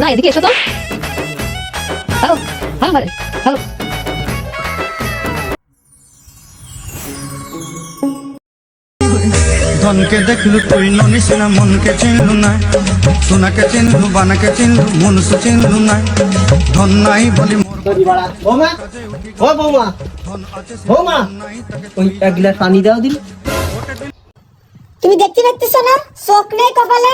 শোনা এদিকে এসো তো। হ্যালো হ্যালো ভাই হ্যালো। ধনকে দেখলু তুই ননিস না মনকে চিনলু না, সোনাকে চিনলু বানাকে চিনলু মনুষ্য চিনলু না। ধন নাই বলি মোর বৌমা, ও বৌমা, ধন আছে বৌমা, ওই এক গ্লাস পানি দাও দিন। তুমি দেখতে পাচ্ছিস না চোখ নেই কপালে,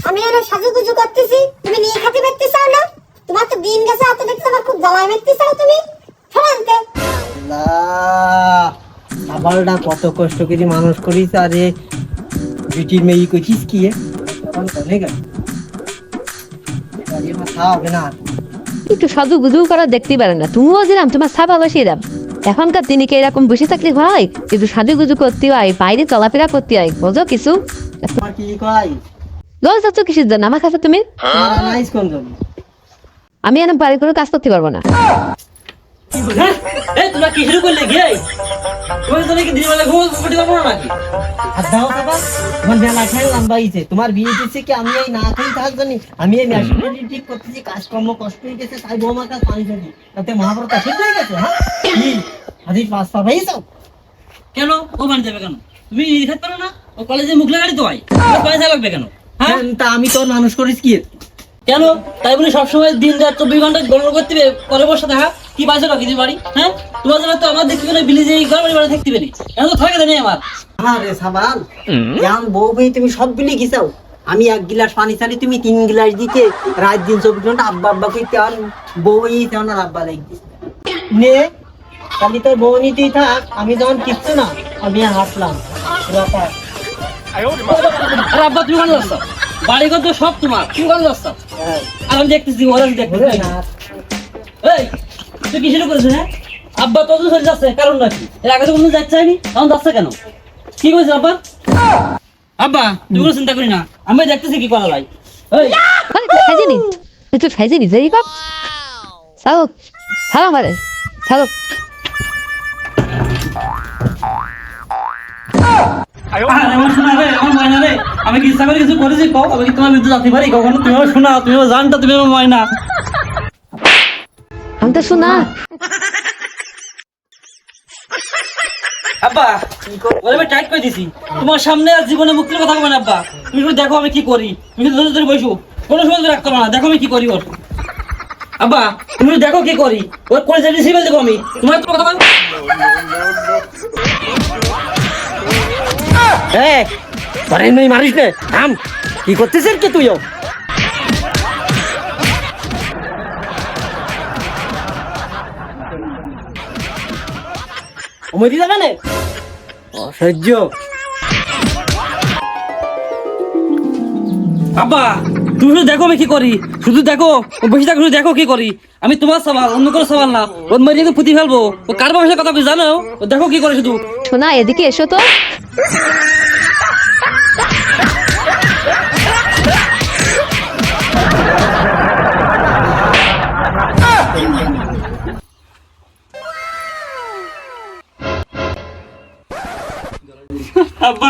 আমি আর সাজুগুজু করতেছি, তুমি নিয়ে খেতে পারতেছ না। তোমার তো দিন গেছে, এত দেখতে আমার খুব জ্বালায় মারতেছ তুমি। ফেরানতে আল্লাহ, আবারটা কত কষ্ট করে মানুষ করিস, আরে বিটির মেয়ে কইছিস কি এখন কনে গেল আরে মাথা হবে না। একটু সাজু গুজু করা দেখতে পারে না, তুমিও যেরাম তোমার সাবা বসিয়ে দাম। এখনকার দিনে কি এরকম বসে থাকলে হয়? একটু সাজু গুজু করতে হয়, বাইরে চলাফেরা করতে হয়, বোঝো কিছু? তোমার কি কই লস যাচ্ছ কিসের জন্য আমার কাছে তুমি? তোমার নাইস কোন জন্য? আমি এরকম বাড়ি করে কাজ করতে পারবো না। হ্যাঁ? এই তোমরা কি শুরু করলে কি? তুমি তো নাকি দিনবেলা ঘুমোতে পারবো না নাকি? আর দাও বাবা, তোমার বেলা খেয়ে লম্বাইছে, তোমার বিয়ে দিচ্ছে কি আমি এই না খেয়ে থাকবো নি? আমি এই ন্যাশনালিটি ঠিক করতেছি, কাজকর্ম কষ্ট হয়ে গেছে, তাই বৌমার কাছে পানি চাই। তাতে মহাভারত ঠিক হয়ে গেছে? হ্যাঁ কি আদি পাঁচটা ভাই যাও কেন ও বাড়ি যাবে কেন? তুমি খেতে পারো না? ও কলেজে মুখ লাগাড়ি তো হয়, পয়সা লাগবে কেন? হ্যাঁ তা আমি তোর মানুষ করিস কি? কেন তাই বলে সবসময় দিন রাত 24 ঘন্টা গণনা করতে হবে করে বসে থাকা? কি পাইছো নাকি তুমি বাড়ি? হ্যাঁ তোমার জন্য তো আমার দেখতে গেলে বিলি যে ঘর বাড়ি থাকতে পারি, এখন তো থাকে জানি আমার। আরে সাবাল, জান বউ ভাই তুমি সব বিলি গিসাও। আমি এক গিলাস পানি চালি, তুমি 3 গিলাস দিতে রাত দিন 24 ঘন্টা আব্বা আব্বা কইতে আর বউই তেমন আর আব্বা লাগবে নে। খালি তোর বউ নিতেই থাক, আমি যখন কিচ্ছু না আমি হাসলাম। আর আব্বা তুমি কেন যাচ্ছ? বাড়ি ঘর তো সব তোমার, তুমি কেন যাচ্ছ? আর আমি দেখতেছি ওরা দেখতেছি। এই তুই কি শুরু করেছিস? হ্যাঁ আব্বা তো চলে যাচ্ছে, কারণ নাকি? এর আগে তো কোনো যাচ্ছে হয়নি, এখন যাচ্ছে কেন? কি করেছে আব্বা? আব্বা তুমি কোনো চিন্তা করি না, আমি দেখতেছি কি করা যায়। এই খাইছে নি তুই খাইছে নি যাই বাপ সাও হ্যালো ভাই হ্যালো। আমার শোনা রে, আমার ময়না রে, আমি কি ইচ্ছা করে কিছু করেছি কও? আমি কি তোমার বিরুদ্ধে যেতে পারি কখনো? তুমিও শোনা, তুমিও জানটা, তুমি আমার ময়না। আমি তো শোনা আব্বা ওরে আমি টাইট করে দিছি, তোমার সামনে আর জীবনে মুক্তি কথা বলবেন আব্বা। তুমি শুধু দেখো আমি কি করি, তুমি শুধু ধরে ধরে বসো, কোনো সময় রাখতে পারো না, দেখো আমি কি করি ওর। আব্বা তুমি শুধু দেখো কি করি, ওর করে যাই সিবেল দেবো আমি, তোমার তো কথা বল। এই পরে নই মারিস নে, থাম। কি করতেছিস কি তুইও? ওমরি যাবে না অসহ্য। আব্বা তুমি শুধু দেখো আমি কি করি, শুধু দেখো, বসে থাকো, শুধু দেখো কি করি আমি। তোমার সবাল, অন্য কোনো সবাল না। ওর মারিয়ে তো পুঁতি ফেলবো, ও কার বাসার কথা তুমি জানো? ও দেখো কি করে শুধু। শোনা এদিকে এসো তো। আব্বা